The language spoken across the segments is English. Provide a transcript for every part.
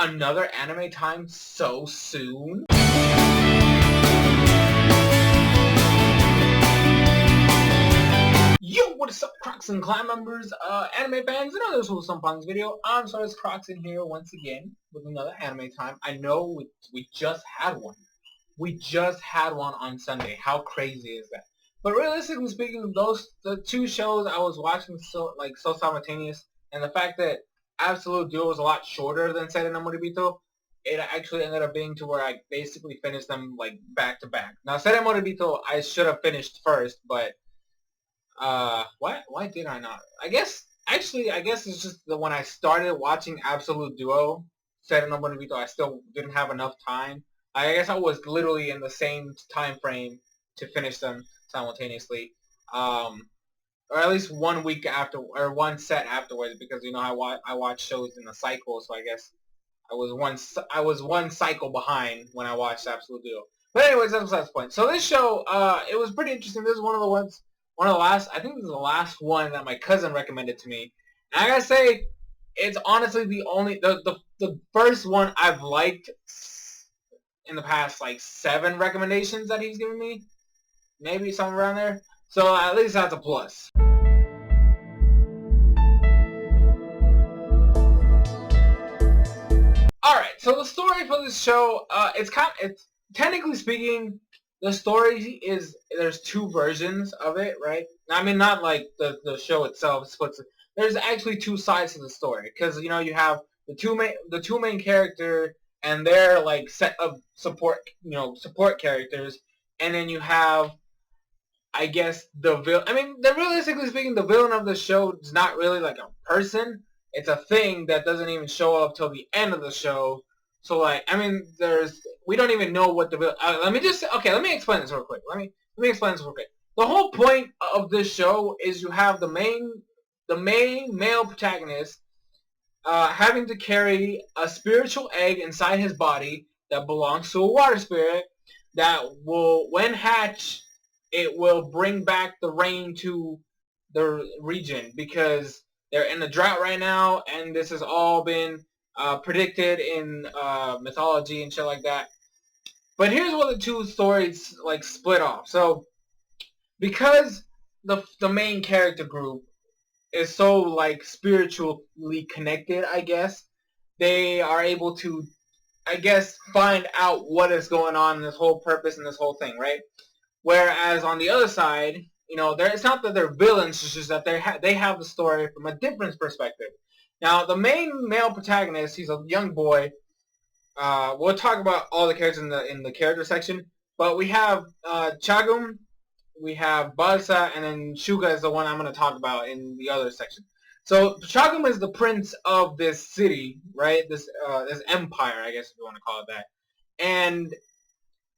Another anime time so soon? Yo, what is up, Crockxen clan members, anime fans, and others who some punks video. I'm SoresanCrockxen here once again with another anime time. I know we just had one. We just had one on Sunday. How crazy is that? But realistically speaking, the two shows I was watching so simultaneous, and the fact that Absolute Duo was a lot shorter than Seirei no Moribito, it actually ended up being to where I basically finished them like back to back. Now Seirei Moribito I should have finished first, but why did I not? I guess it's just that when I started watching Absolute Duo, Seirei no Moribito, I still didn't have enough time. I guess I was literally in the same time frame to finish them simultaneously, or at least 1 week after, or one set afterwards, because you know I watch shows in a cycle, so I guess I was one cycle behind when I watched Absolute Duo. But anyways, that's besides the point. So this show, it was pretty interesting. This is one of the last, I think this is the last one that my cousin recommended to me. And I gotta say, it's honestly the first one I've liked in the past like 7 recommendations that he's given me. Maybe somewhere around there. So at least that's a plus. Alright, so the story for this show, it's technically speaking, the story is, there's 2 versions of it, right? I mean, not like the show itself splits it. There's actually 2 sides to the story, because you know you have the two main character and their like set of support characters, and then you have, I guess, the villain. I mean, realistically speaking, the villain of the show is not really like a person. It's a thing that doesn't even show up till the end of the show. So like, I mean, we don't even know what the villain. Let me explain this real quick. Let me explain this real quick. The whole point of this show is you have the main male protagonist having to carry a spiritual egg inside his body that belongs to a water spirit that will, when hatched, it will bring back the rain to the region, because they're in a drought right now, and this has all been predicted in mythology and shit like that. But here's where the 2 stories like split off. So because the main character group is so like spiritually connected, I guess, they are able to, I guess, find out what is going on in this whole purpose and this whole thing, right? Whereas on the other side, you know, it's not that they're villains, it's just that they have the story from a different perspective. Now, the main male protagonist, he's a young boy. We'll talk about all the characters in the character section, but we have Chagum, we have Balsa, and then Shuga is the one I'm going to talk about in the other section. So Chagum is the prince of this city, right? This empire, I guess if you want to call it that, and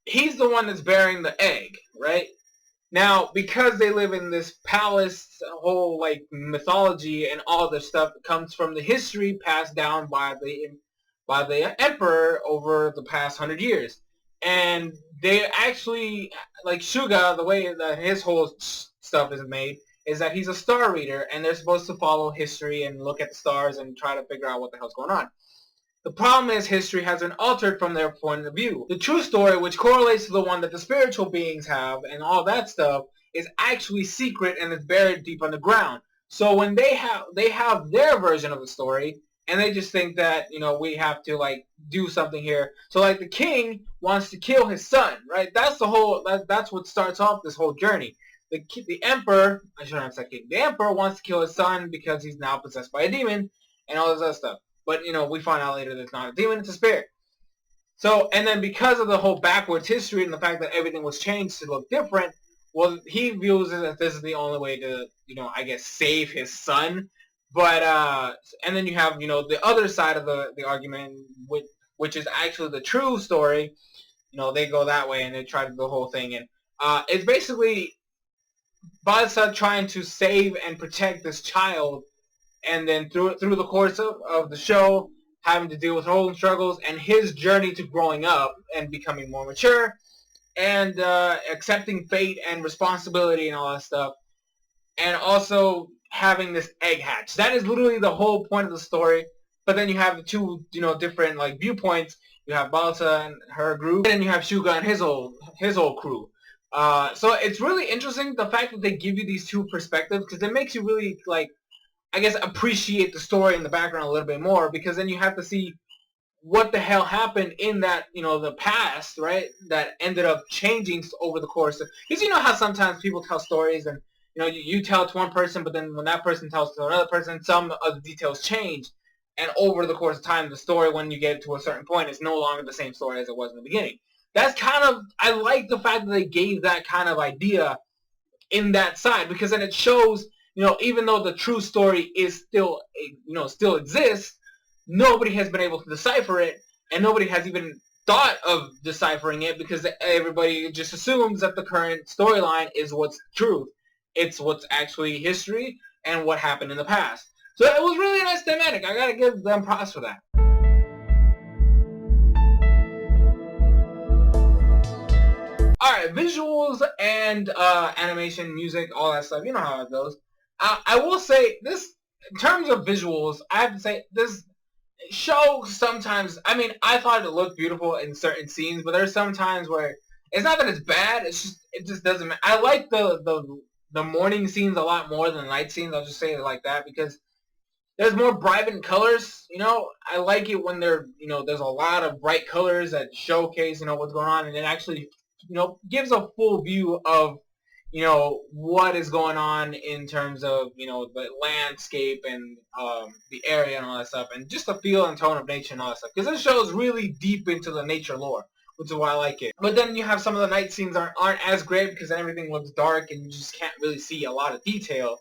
he's the one that's bearing the egg, right? Now, because they live in this palace, whole like mythology and all this stuff comes from the history passed down by the emperor over the past 100 years. And they actually, like Shuga, the way that his whole stuff is made is that he's a star reader, and they're supposed to follow history and look at the stars and try to figure out what the hell's going on. The problem is history has been altered from their point of view. The true story, which correlates to the one that the spiritual beings have and all that stuff, is actually secret and it's buried deep underground. So when they have their version of the story, and they just think that, you know, we have to like do something here. So like the king wants to kill his son, right? That's what starts off this whole journey. The emperor, I shouldn't have said king. The emperor wants to kill his son because he's now possessed by a demon and all this other stuff. But, you know, we find out later that it's not a demon, it's a spirit. So, and then because of the whole backwards history and the fact that everything was changed to look different, well, he views it as this is the only way to, you know, I guess, save his son. But, and then you have, you know, the other side of the argument, which is actually the true story. You know, they go that way and they try to do the whole thing. And it's basically Balsa trying to save and protect this child, and then through the course of the show, having to deal with her own struggles and his journey to growing up and becoming more mature, and accepting fate and responsibility and all that stuff, and also having this egg hatch. That is literally the whole point of the story. but then you have the two, different like viewpoints. You have Balsa and her group, and then you have Shuga and his whole crew. So it's really interesting the fact that they give you these two perspectives, because it makes you really, like, I guess, appreciate the story in the background a little bit more, because then you have to see what the hell happened in that, the past, right? That ended up changing over the course of, because you know how sometimes people tell stories and, you tell it to one person, but then when that person tells it to another person, some of the details change. And over the course of time, the story, when you get to a certain point, is no longer the same story as it was in the beginning. That's kind of, I like the fact that they gave that kind of idea in that side, because then it shows, even though the true story is still, still exists, nobody has been able to decipher it, and nobody has even thought of deciphering it, because everybody just assumes that the current storyline is what's truth. It's what's actually history and what happened in the past. So it was really a nice thematic. I gotta give them props for that. Alright, visuals and animation, music, all that stuff. You know how it goes. I will say this, in terms of visuals, I have to say this show sometimes, I mean, I thought it looked beautiful in certain scenes, but there's some times where it's not that it's bad, it just doesn't. I like the morning scenes a lot more than the night scenes. I'll just say it like that, because there's more vibrant colors. I like it when there's a lot of bright colors that showcase what's going on, and it actually gives a full view of what is going on in terms of the landscape and the area and all that stuff, and just the feel and tone of nature and all that stuff, because this show is really deep into the nature lore, which is why I like it. But then you have some of the night scenes aren't as great, because everything looks dark and you just can't really see a lot of detail.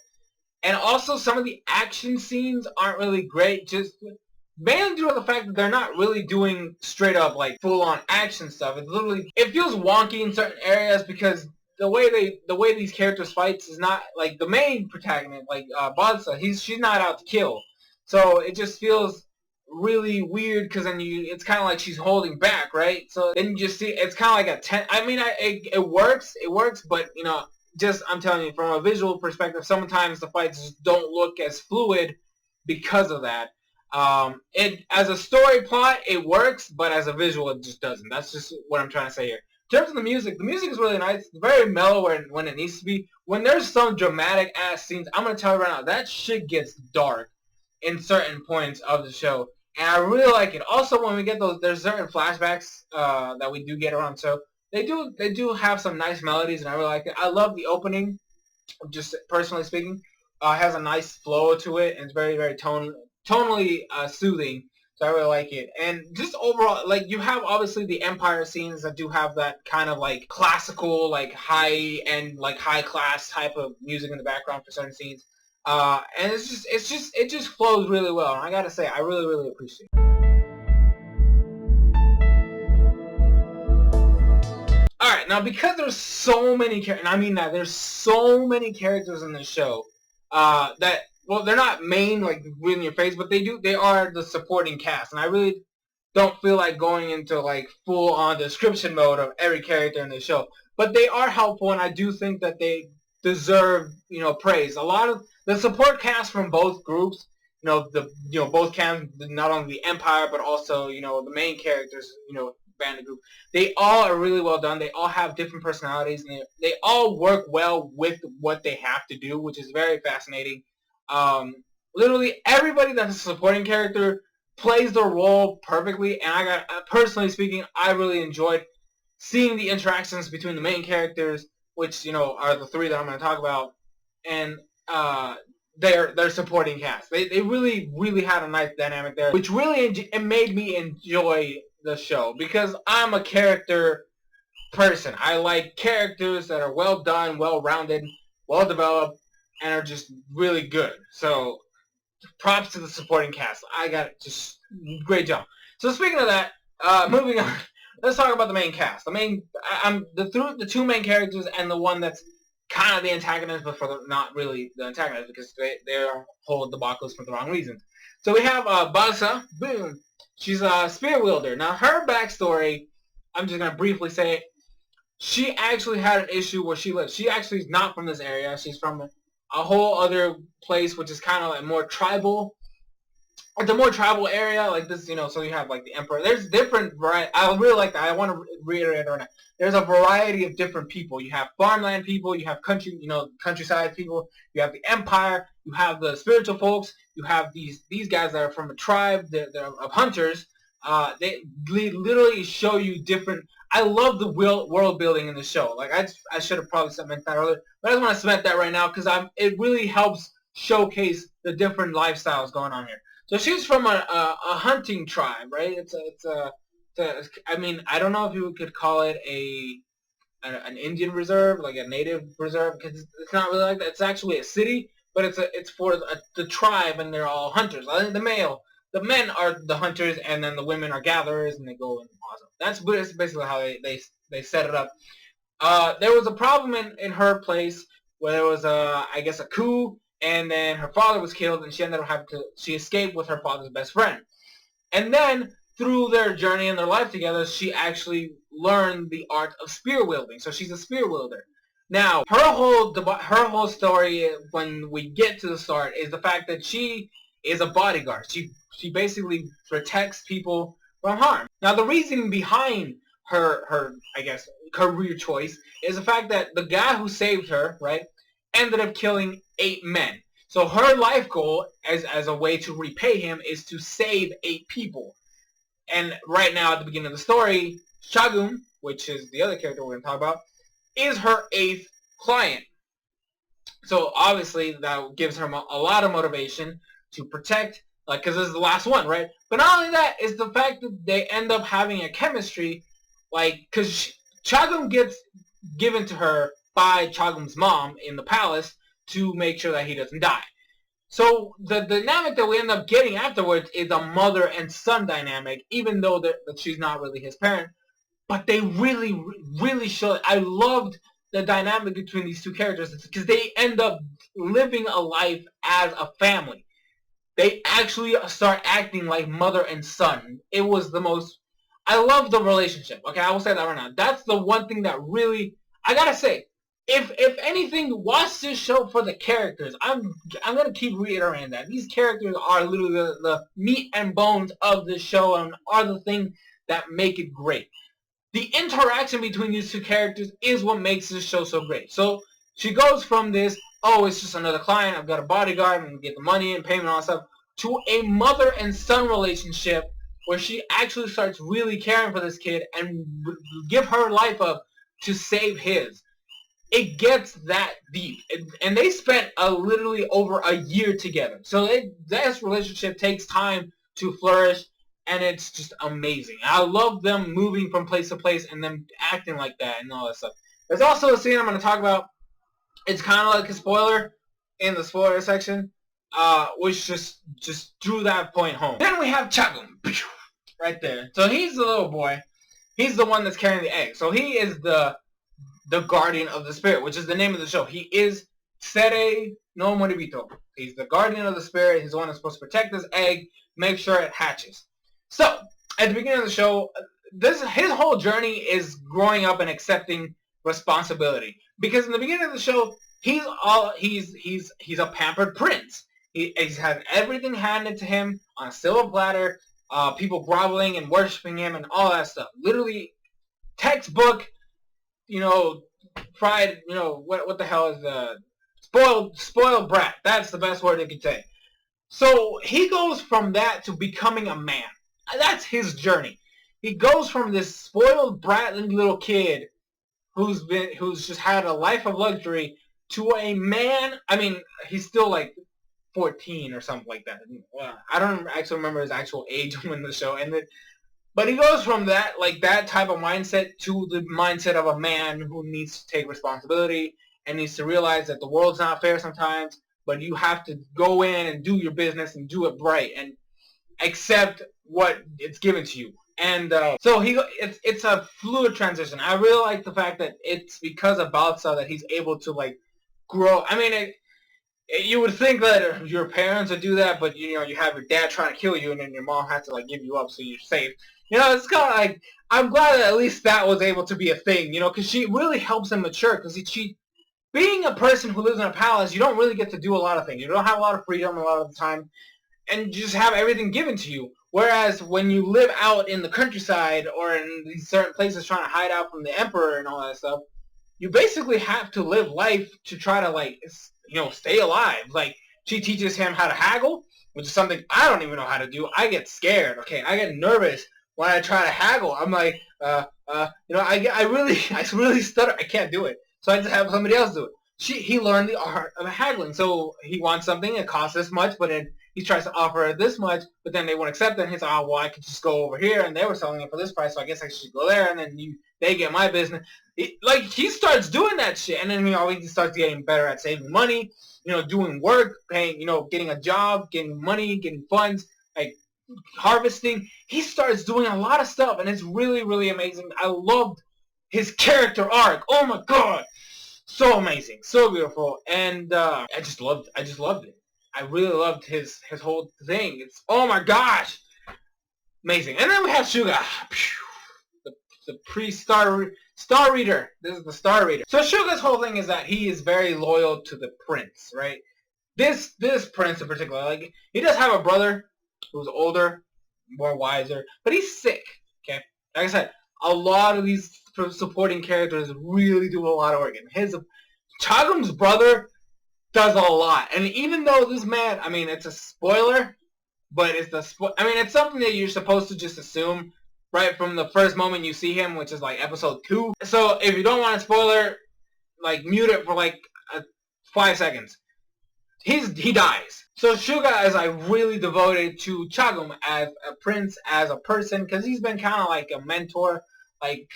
And also some of the action scenes aren't really great, just mainly due to the fact that they're not really doing straight up like full on action stuff. It feels wonky in certain areas, because the way these characters fights is not like the main protagonist, like Badsa. She's not out to kill, so it just feels really weird, because then it's kind of like she's holding back, right? So then you just see it's kind of like a I mean, it works, but just I'm telling you, from a visual perspective, sometimes the fights just don't look as fluid because of that. It as a story plot, it works, but as a visual, it just doesn't. That's just what I'm trying to say here. In terms of the music is really nice. It's very mellow when it needs to be. When there's some dramatic ass scenes, I'm gonna tell you right now, that shit gets dark in certain points of the show, and I really like it. Also, when we get there's certain flashbacks that we do get around. So they do have some nice melodies, and I really like it. I love the opening. Just personally speaking, has a nice flow to it, and it's very, very tonally soothing. So I really like it. And just overall, like, you have obviously the Empire scenes that do have that kind of like classical, like high-end, like high-class type of music in the background for certain scenes. And it just flows really well. And I gotta say, I really, really appreciate it. Alright, now because there's so many characters, and I mean that, there's so many characters in this show, that, well, they're not main, like, in your face, but they are the supporting cast, and I really don't feel like going into, like, full-on description mode of every character in the show, but they are helpful, and I do think that they deserve, praise. A lot of the support cast from both groups, both camps, not only the Empire, but also, the main characters, bandit group, they all are really well done. They all have different personalities, and they all work well with what they have to do, which is very fascinating. Literally everybody that's a supporting character plays their role perfectly, and personally speaking, I really enjoyed seeing the interactions between the main characters, which are the three that I'm going to talk about, and their supporting cast. They really, really had a nice dynamic there, which really it made me enjoy the show, because I'm a character person. I like characters that are well done, well rounded, well developed, and are just really good. So props to the supporting cast. I got just great job. So speaking of that, moving on, let's talk about the main cast. The two main characters, and the one that's kind of the antagonist, but not really the antagonist, because they're whole debacles for the wrong reasons. So we have Basa. Boom. She's a spear wielder. Now her backstory, I'm just gonna briefly say it. She actually had an issue where she lives. She actually is not from this area. She's from a whole other place, which is kind of like more tribal. it's a more tribal area like this, so you have like the emperor. There's different variety. I really like that. I want to reiterate right now. There's a variety of different people. You have farmland people, you have countryside people, you have the empire, you have the spiritual folks, you have these guys that are from a tribe they're of hunters. They literally show you different. I love the world building in the show. Like I should have probably meant that earlier, but I just want to cement that right now because it really helps showcase the different lifestyles going on here. So she's from a hunting tribe, right? I mean, I don't know if you could call it an Indian reserve, like a native reserve, because it's not really like that. It's actually a city, but it's for the tribe, and they're all hunters. I think the men are the hunters, and then the women are gatherers, and they go and awesome. That's basically how they set it up. There was a problem in her place where there was I guess a coup. And then her father was killed, and she ended up she escaped with her father's best friend. And then, through their journey and their life together, she actually learned the art of spear wielding. So she's a spear wielder. Now, her whole story, when we get to the start, is the fact that she is a bodyguard. She basically protects people from harm. Now, the reason behind her I guess, career choice is the fact that the guy who saved her, right, ended up killing 8 men. So her life goal, as a way to repay him, is to save 8 people. And right now, at the beginning of the story, Shagun, which is the other character we're going to talk about, is her 8th client. So obviously, that gives her a lot of motivation to protect, like, because this is the last one, right? But not only that, is the fact that they end up having a chemistry, like, because Shagun gets given to her by Chagun's mom in the palace to make sure that he doesn't die. So the dynamic that we end up getting afterwards is a mother and son dynamic, even though that she's not really his parent. But they really, really show. I loved the dynamic between these two characters because they end up living a life as a family. They actually start acting like mother and son. It was the most. I love the relationship. Okay, I will say that right now. That's the one thing that really. I gotta say. If anything, watch this show for the characters. I'm gonna keep reiterating that these characters are literally the meat and bones of this show and are the thing that make it great. The interaction between these two characters is what makes this show so great. So she goes from this, oh, it's just another client, I've got a bodyguard, I'm gonna get the money and payment and all that stuff, to a mother and son relationship where she actually starts really caring for this kid and give her life up to save his. It gets that deep. And they spent literally over a year together. So this relationship takes time to flourish, and it's just amazing. I love them moving from place to place and them acting like that and all that stuff. There's also a scene I'm going to talk about. It's kind of like a spoiler in the spoiler section, which just drew that point home. Then we have Chagun, right there. So he's the little boy. He's the one that's carrying the egg. So he is the guardian of the spirit, which is the name of the show. He is Seirei no Moribito. He's the guardian of the spirit. He's the one that's supposed to protect this egg, make sure it hatches. So, at the beginning of the show, his whole journey is growing up and accepting responsibility. Because in the beginning of the show, he's a pampered prince. He's had everything handed to him on a silver platter, people groveling and worshiping him and all that stuff. Literally, textbook, fried, what the hell is the spoiled brat. That's the best word they could say. So he goes from that to becoming a man. That's his journey. He goes from this spoiled brat little kid who's just had a life of luxury to a man. I mean, he's still like 14 or something like that. I don't actually remember his actual age when the show ended. But he goes from that type of mindset to the mindset of a man who needs to take responsibility and needs to realize that the world's not fair sometimes, but you have to go in and do your business and do it right and accept what it's given to you. And so it's a fluid transition. I really like the fact that it's because of Balsa that he's able to grow. I mean, you would think that your parents would do that, but you have your dad trying to kill you, and then your mom has to give you up so you're safe. It's kind of like, I'm glad that at least that was able to be a thing, because she really helps him mature. Because being a person who lives in a palace, you don't really get to do a lot of things. You don't have a lot of freedom a lot of the time. and just have everything given to you. Whereas when you live out in the countryside or in these certain places trying to hide out from the emperor and all that stuff, you basically have to live life to try to, like, stay alive. Like, she teaches him how to haggle, which is something I don't even know how to do. I get scared, okay? I get nervous when I try to haggle. I'm like, I really stutter. I can't do it. So I just have somebody else do it. He learned the art of haggling. So he wants something, it costs this much, but then he tries to offer it this much, but then they won't accept it. And he's like, oh, well, I could just go over here, and they were selling it for this price, so I guess I should go there, and then they get my business. He starts doing that shit, and then he starts getting better at saving money, doing work, paying, getting a job, getting money, getting funds, like harvesting. He starts doing a lot of stuff, and it's really, really amazing. I loved his character arc. Oh my god, so amazing, so beautiful, and I just loved it. I really loved his whole thing. It's, oh my gosh, amazing. And then we have Suga, the star reader. This is the star reader. So Suga's whole thing is that he is very loyal to the prince, right? This prince in particular, like, he does have a brother who's older, more wiser, but he's sick. Okay, like I said, a lot of these supporting characters really do a lot of work, and Chagum's brother does a lot. And even though this man, I mean, it's a spoiler, but it's something that you're supposed to just assume right from the first moment you see him, which is like episode 2. So if you don't want a spoiler, like, mute it for like 5 seconds. He dies. So Suga is like really devoted to Chagum as a prince, as a person, because he's been kind of like a mentor, like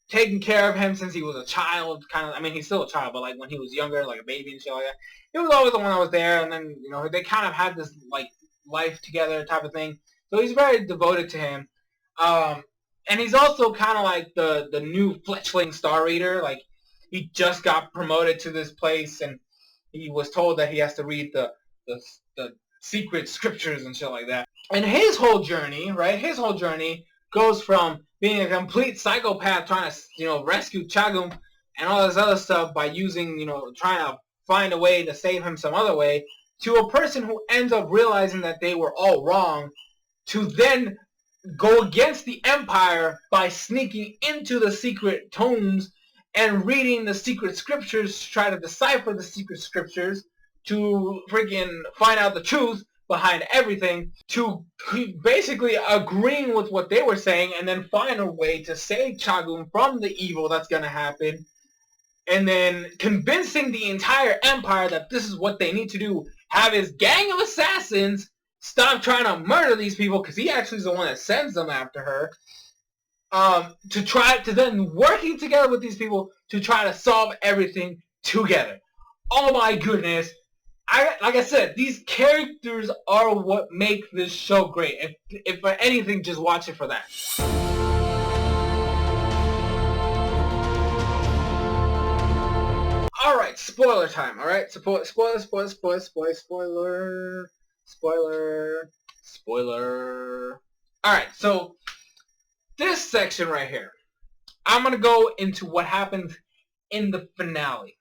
taking care of him since he was a child, kind of. I mean, he's still a child, but like when he was younger, like a baby and shit like that. He was always the one that was there, and then, they kind of had this, like, life together type of thing. So he's very devoted to him. And he's also kind of like the new fledgling star reader. Like, he just got promoted to this place, and he was told that he has to read the secret scriptures and shit like that. And his whole journey, right, goes from being a complete psychopath trying to, rescue Chagum and all this other stuff by using, trying to find a way to save him some other way, to a person who ends up realizing that they were all wrong, to then go against the Empire by sneaking into the secret tomes and reading the secret scriptures to try to decipher the secret scriptures, to freaking find out the truth behind everything, to basically agreeing with what they were saying, and then find a way to save Chagum from the evil that's going to happen, and then convincing the entire Empire that this is what they need to do. Have his gang of assassins stop trying to murder these people, because he actually is the one that sends them after her, to then working together with these people to try to solve everything together. Oh my goodness. Like I said, these characters are what make this show great. If for anything, just watch it for that. Alright, spoiler time, alright? Spoiler. Alright, so this section right here, I'm going to go into what happens in the finale.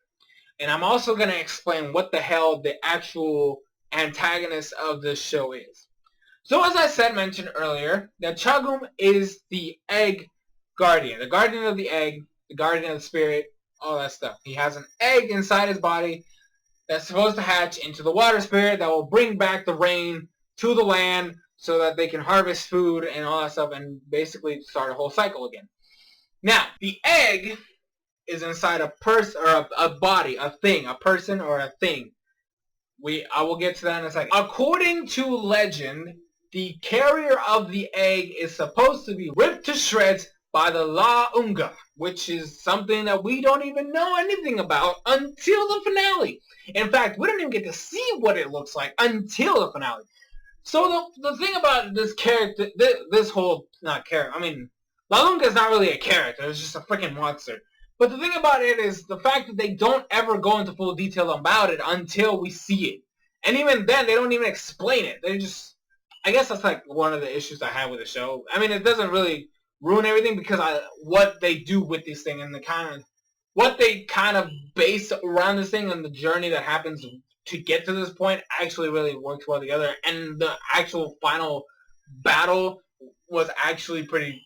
And I'm also going to explain what the hell the actual antagonist of this show is. So as I mentioned earlier, that Chagum is the egg guardian. The guardian of the egg, the guardian of the spirit, all that stuff. He has an egg inside his body that's supposed to hatch into the water spirit that will bring back the rain to the land so that they can harvest food and all that stuff and basically start a whole cycle again. Now, the egg is inside a person or a body, a thing, a person or a thing. I will get to that in a second. According to legend, the carrier of the egg is supposed to be ripped to shreds by the La Unga, which is something that we don't even know anything about until the finale. In fact, we don't even get to see what it looks like until the finale. So the thing about this character, not character, I mean, La Unga is not really a character, it's just a freaking monster. But the thing about it is the fact that they don't ever go into full detail about it until we see it. And even then, they don't even explain it. They just, I guess that's like one of the issues I have with the show. I mean, it doesn't really ruin everything because what they do with this thing and what they kind of base around this thing and the journey that happens to get to this point actually really worked well together, and the actual final battle was actually pretty.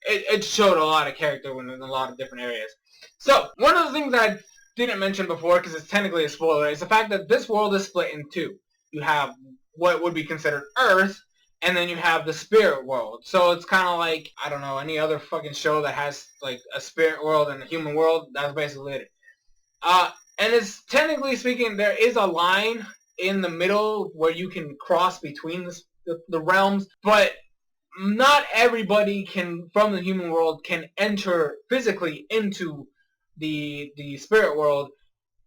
It showed a lot of character in a lot of different areas. So one of the things I didn't mention before, because it's technically a spoiler, is the fact that this world is split in two. You have what would be considered Earth, and then you have the spirit world. So it's kind of like, I don't know, any other fucking show that has like a spirit world and a human world. That's basically it. And it's technically speaking, there is a line in the middle where you can cross between the realms, but not everybody can, from the human world, can enter physically into the spirit world,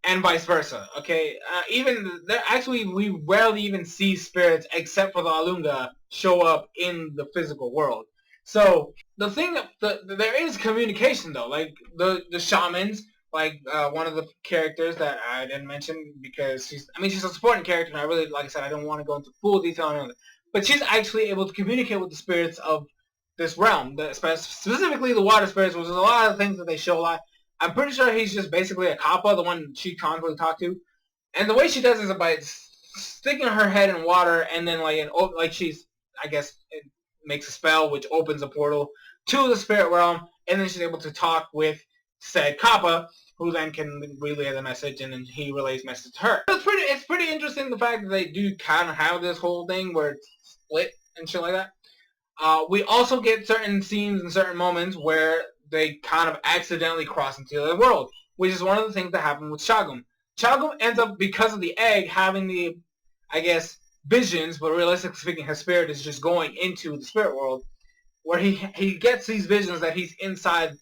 and vice versa. Okay, even there, actually, we rarely even see spirits except for the Alunga show up in the physical world. So the thing, there is communication though. Like the shamans, like one of the characters that I didn't mention because she's a supporting character, and I really, like I said, I don't want to go into full detail on it, but she's actually able to communicate with the spirits of this realm, specifically the water spirits, which is a lot of things that they show a lot. I'm pretty sure he's just basically a kappa, the one she constantly talked to. And the way she does is by sticking her head in water, and then like she's, I guess, it makes a spell which opens a portal to the spirit realm, and then she's able to talk with said kappa, who then can relay the message, and then he relays message to her. It's pretty interesting, the fact that they do kind of have this whole thing where it's split and shit like that. We also get certain scenes and certain moments where they kind of accidentally cross into the other world, which is one of the things that happened with Shagum. Shagum ends up, because of the egg, having the, I guess, visions, but realistically speaking, his spirit is just going into the spirit world, where he gets these visions that he's inside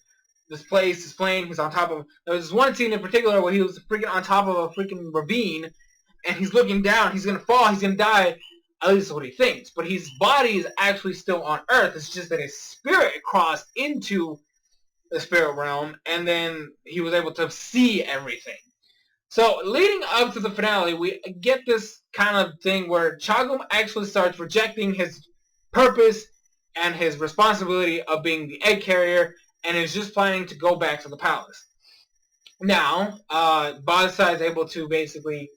this place, this plane, he's on top of, there was this one scene in particular where he was freaking on top of a freaking ravine, and he's looking down, he's gonna fall, he's gonna die, at least that's what he thinks, but his body is actually still on Earth, it's just that his spirit crossed into the spirit realm, and then he was able to see everything. So, leading up to the finale, we get this kind of thing where Chagum actually starts rejecting his purpose and his responsibility of being the egg carrier, and is just planning to go back to the palace. Now, Badsa is able to basically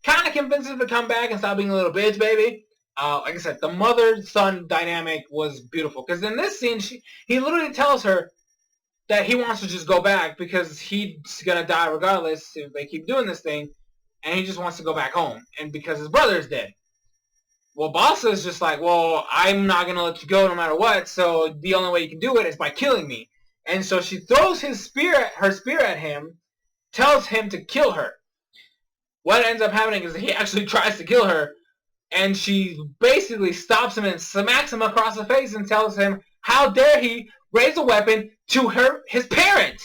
kind of convince him to come back and stop being a little bitch, baby. Like I said, the mother-son dynamic was beautiful, because in this scene, he literally tells her that he wants to just go back because he's gonna die regardless if they keep doing this thing, and he just wants to go back home, and because his brother is dead. Well, Basa is just like, well, I'm not gonna let you go no matter what, so the only way you can do it is by killing me. And so she throws her spear at him, tells him to kill her. What ends up happening is he actually tries to kill her, and she basically stops him and smacks him across the face and tells him, how dare he raise a weapon to his parent.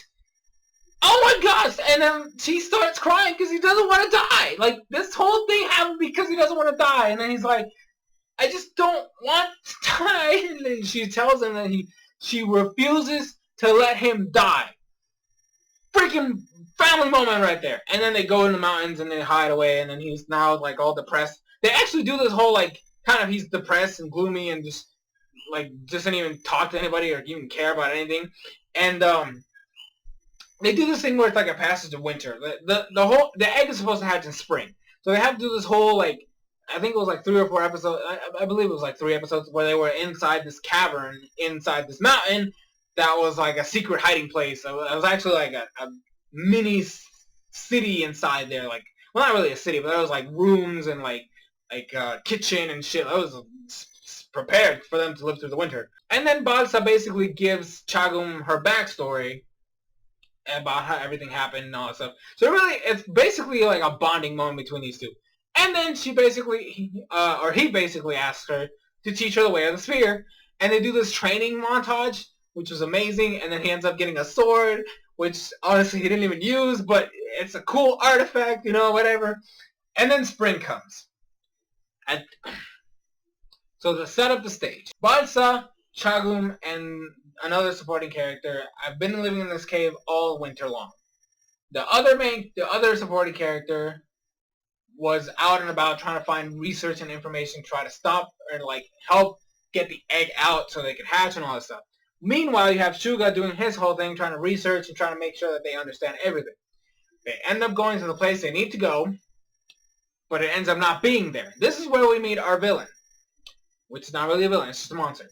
Oh my gosh! And then she starts crying because he doesn't want to die. Like, this whole thing happened because he doesn't want to die. And then he's like, I just don't want to die. And then she tells him that she refuses to let him die. Freaking family moment right there. And then they go in the mountains and they hide away, and then he's now like all depressed. They actually do this whole like kind of, he's depressed and gloomy and just doesn't even talk to anybody or even care about anything. And they do this thing where it's like a passage of winter. The egg is supposed to hatch in spring, so they have to do this whole like, I think it was like 3 or 4 episodes. I believe it was like 3 episodes where they were inside this cavern inside this mountain that was like a secret hiding place. So it was actually like a mini city inside there. Like, well, not really a city, but there was like rooms and like kitchen and shit. That was prepared for them to live through the winter. And then Badsa basically gives Chagum her backstory about how everything happened and all that stuff. So really, it's basically like a bonding moment between these two. And then he basically asks her to teach her the way of the sphere. And they do this training montage, which was amazing. And then he ends up getting a sword, which honestly he didn't even use, but it's a cool artifact, you know, whatever. And then spring comes. So to set up the stage, Badsa, Chagum, and another supporting character have been living in this cave all winter long. The other supporting character was out and about trying to find research and information, try to stop or like help get the egg out so they could hatch and all that stuff. Meanwhile, you have Shuga doing his whole thing, trying to research and trying to make sure that they understand everything. They end up going to the place they need to go, but it ends up not being there. This is where we meet our villain, which is not really a villain, it's just a monster.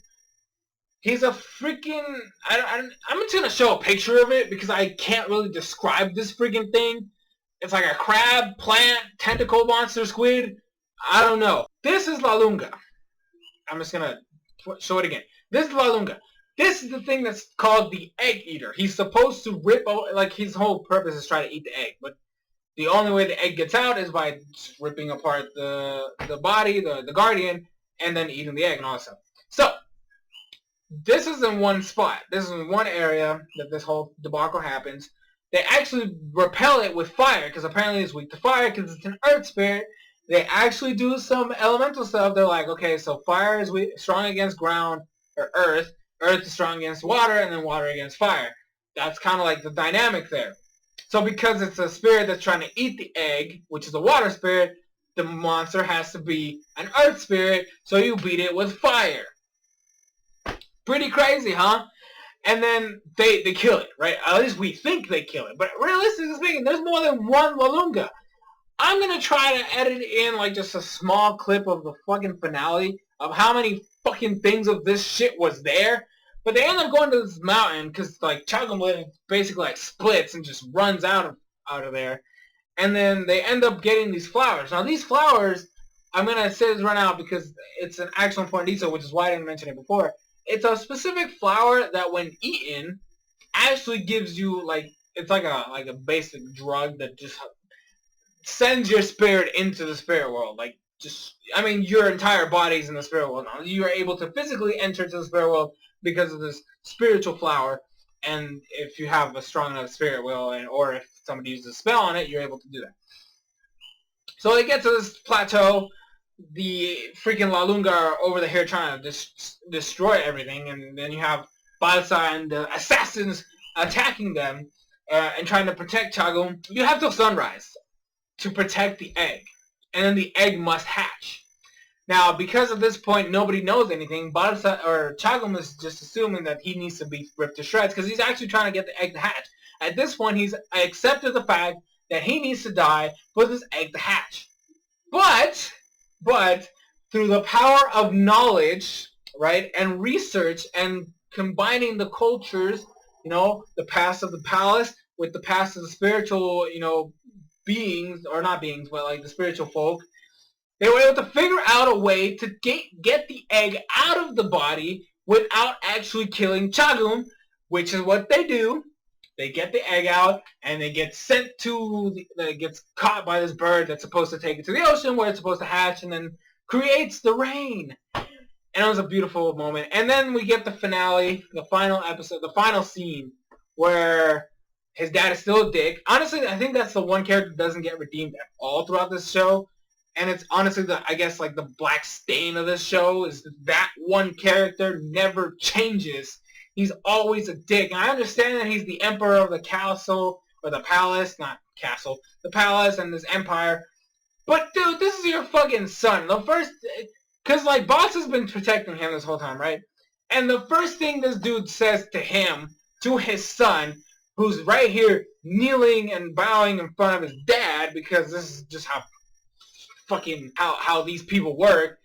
He's a freaking... I'm just going to show a picture of it because I can't really describe this freaking thing. It's like a crab, plant, tentacle monster, squid. I don't know. This is La Lunga. I'm just going to show it again. This is La Lunga. This is the thing that's called the egg eater. He's supposed to rip out, like his whole purpose is try to eat the egg. But the only way the egg gets out is by ripping apart the body, the guardian, and then eating the egg and all that stuff. So, this is in one spot. This is in one area that this whole debacle happens. They actually repel it with fire because apparently it's weak to fire because it's an earth spirit. They actually do some elemental stuff. They're like, okay, so fire is strong against ground or earth. Earth is strong against water, and then water against fire. That's kind of like the dynamic there. So because it's a spirit that's trying to eat the egg, which is a water spirit, the monster has to be an earth spirit, so you beat it with fire. Pretty crazy, huh? And then they kill it, right? At least we think they kill it. But realistically speaking, there's more than one La Lunga. I'm going to try to edit in like just a small clip of the fucking finale of how many fucking things of this shit was there. But they end up going to this mountain because like Chaplain basically like splits and just runs out of there. And then they end up getting these flowers. Now these flowers, I'm going to say this right now because it's an actual important detail, which is why I didn't mention it before. It's a specific flower that when eaten actually gives you like, it's like a basic drug that just sends your spirit into the spirit world. Like just, I mean, your entire body's in the spirit world now. You are able to physically enter to the spirit world because of this spiritual flower. And if you have a strong enough spirit will, or if somebody uses a spell on it, you're able to do that. So they get to this plateau. The freaking La Lunga are over the here trying to destroy everything, and then you have Balsa and the assassins attacking them and trying to protect Chaplain. You have till sunrise to protect the egg, and then the egg must hatch. Now, because at this point nobody knows anything, Balsa or Chaplain is just assuming that he needs to be ripped to shreds because he's actually trying to get the egg to hatch. At this point, he's accepted the fact that he needs to die for this egg to hatch. But through the power of knowledge, right, and research and combining the cultures, you know, the past of the palace with the past of the spiritual, you know, beings, or not beings, but like the spiritual folk, they were able to figure out a way to get the egg out of the body without actually killing Chaplain, which is what they do. They get the egg out, and they get sent to, it gets caught by this bird that's supposed to take it to the ocean where it's supposed to hatch, and then creates the rain. And it was a beautiful moment. And then we get the finale, the final episode, the final scene, where his dad is still a dick. Honestly, I think that's the one character that doesn't get redeemed at all throughout this show. And it's honestly, I guess, like the black stain of this show is that one character never changes. He's always a dick. And I understand that he's the emperor of the castle, or the palace, not castle, the palace and this empire. But, dude, this is your fucking son. The first, because, like, Boss has been protecting him this whole time, right? And the first thing this dude says to him, to his son, who's right here kneeling and bowing in front of his dad, because this is just how fucking, how these people work.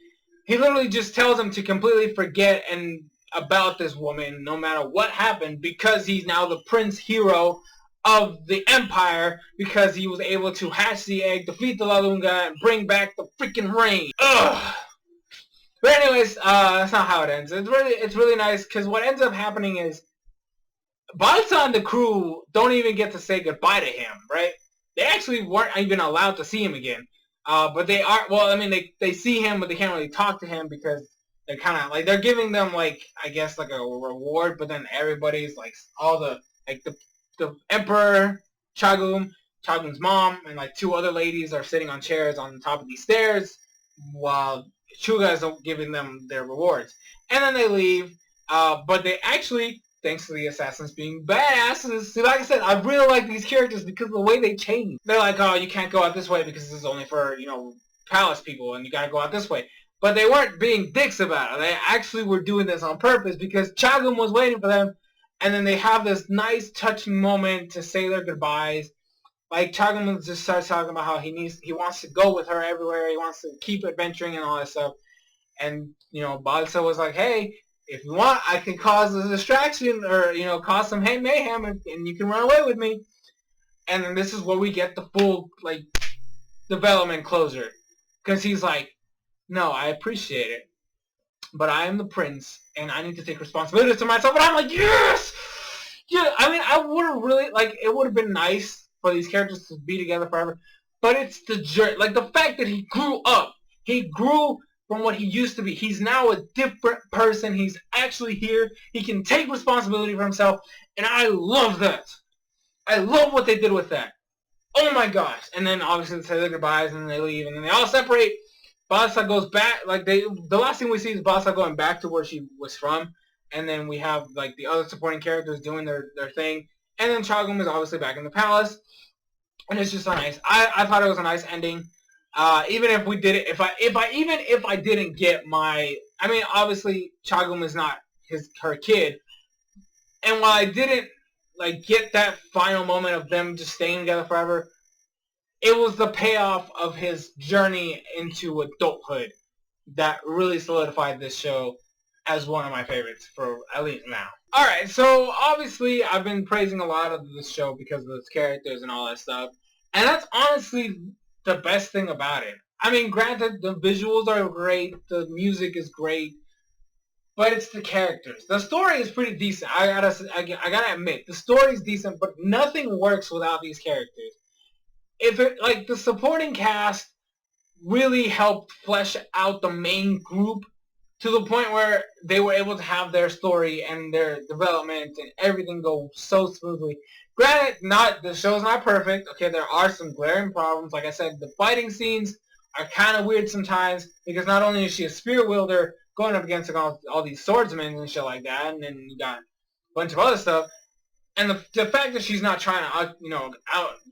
He literally just tells him to completely forget about this woman, no matter what happened, because he's now the prince hero of the empire, because he was able to hatch the egg, defeat the La Lunga, and bring back the freaking rain. Ugh. But anyways, that's not how it ends. It's really nice, because what ends up happening is Balsa and the crew don't even get to say goodbye to him, right? They actually weren't even allowed to see him again. But they are, well, I mean, they see him, but they can't really talk to him because they're kind of, like, they're giving them, like, I guess, like, a reward, but then everybody's, like, all the, like, the emperor, Chagun's mom, and, like, two other ladies are sitting on chairs on top of these stairs, while Chuga's giving them their rewards. And then they leave, but they actually, thanks to the assassins being badasses, see, like I said, I really like these characters because of the way they change. They're like, oh, you can't go out this way because this is only for, you know, palace people, and you gotta go out this way. But they weren't being dicks about it. They actually were doing this on purpose because Chagun was waiting for them. And then they have this nice touching moment to say their goodbyes. like Chaplain just starts talking about how he wants to go with her everywhere. He wants to keep adventuring and all that stuff. And Balsa was like, hey, if you want, I can cause a distraction or cause some mayhem, and you can run away with me. And then this is where we get the full like development closure, because he's like, no, I appreciate it, but I am the prince, and I need to take responsibility to myself. And I'm like, yes! Yeah, I mean, I would have really, like, it would have been nice for these characters to be together forever, but it's the journey. Like, the fact that he grew up. He grew from what he used to be. He's now a different person. He's actually here. He can take responsibility for himself, and I love that. I love what they did with that. Oh my gosh. And then, obviously, they say their goodbyes, and then they leave, and then they all separate. Balsa goes back, like, the last thing we see is Balsa going back to where she was from. And then we have, like, the other supporting characters doing their thing. And then Chaplain is obviously back in the palace. And it's just so nice. I thought it was a nice ending. Even if we did it, if I didn't get my, I mean, obviously Chaplain is not her kid. And while I didn't, like, get that final moment of them just staying together forever, it was the payoff of his journey into adulthood that really solidified this show as one of my favorites for at least now. Alright, so obviously I've been praising a lot of this show because of its characters and all that stuff. And that's honestly the best thing about it. I mean, granted, the visuals are great, the music is great, but it's the characters. The story is pretty decent. I gotta admit, the story is decent, but nothing works without these characters. Like, the supporting cast really helped flesh out the main group to the point where they were able to have their story and their development and everything go so smoothly. Granted, the show's not perfect. Okay, there are some glaring problems. Like I said, the fighting scenes are kind of weird sometimes because not only is she a spear wielder going up against all these swordsmen and shit like that, and then you got a bunch of other stuff, and the fact that she's not trying to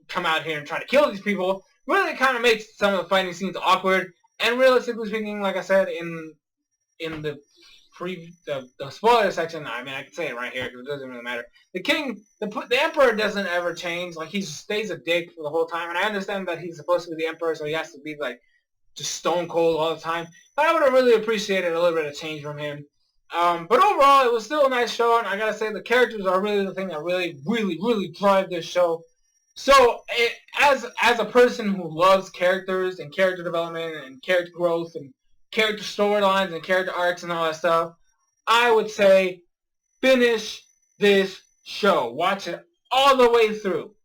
come out here and try to kill these people really kind of makes some of the fighting scenes awkward. And realistically speaking, like I said in the spoiler section, I mean, I can say it right here because it doesn't really matter. The emperor doesn't ever change. Like, he stays a dick for the whole time. And I understand that he's supposed to be the emperor, so he has to be, like, just stone cold all the time. But I would have really appreciated a little bit of change from him. But overall, it was still a nice show. And I gotta say, the characters are really the thing that really, really, really drive this show. So, as a person who loves characters and character development and character growth and character storylines and character arcs and all that stuff, I would say finish this show. Watch it all the way through,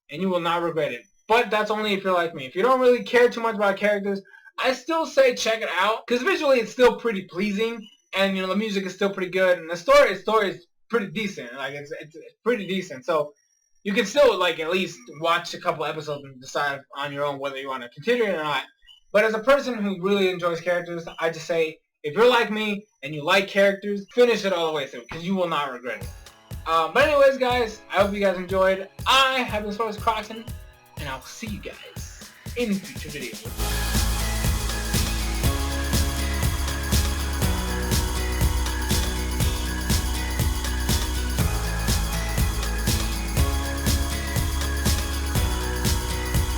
and you will not regret it. But that's only if you're like me. If you don't really care too much about characters, I still say check it out, because visually it's still pretty pleasing, and the music is still pretty good, and the story is pretty decent. Like, it's pretty decent. So you can still, like, at least watch a couple episodes and decide on your own whether you want to continue it or not. But as a person who really enjoys characters, I just say, if you're like me and you like characters, finish it all the way through, because you will not regret it. But anyways, guys, I hope you guys enjoyed. I have been SoresanCrockxen, and I'll see you guys in future videos.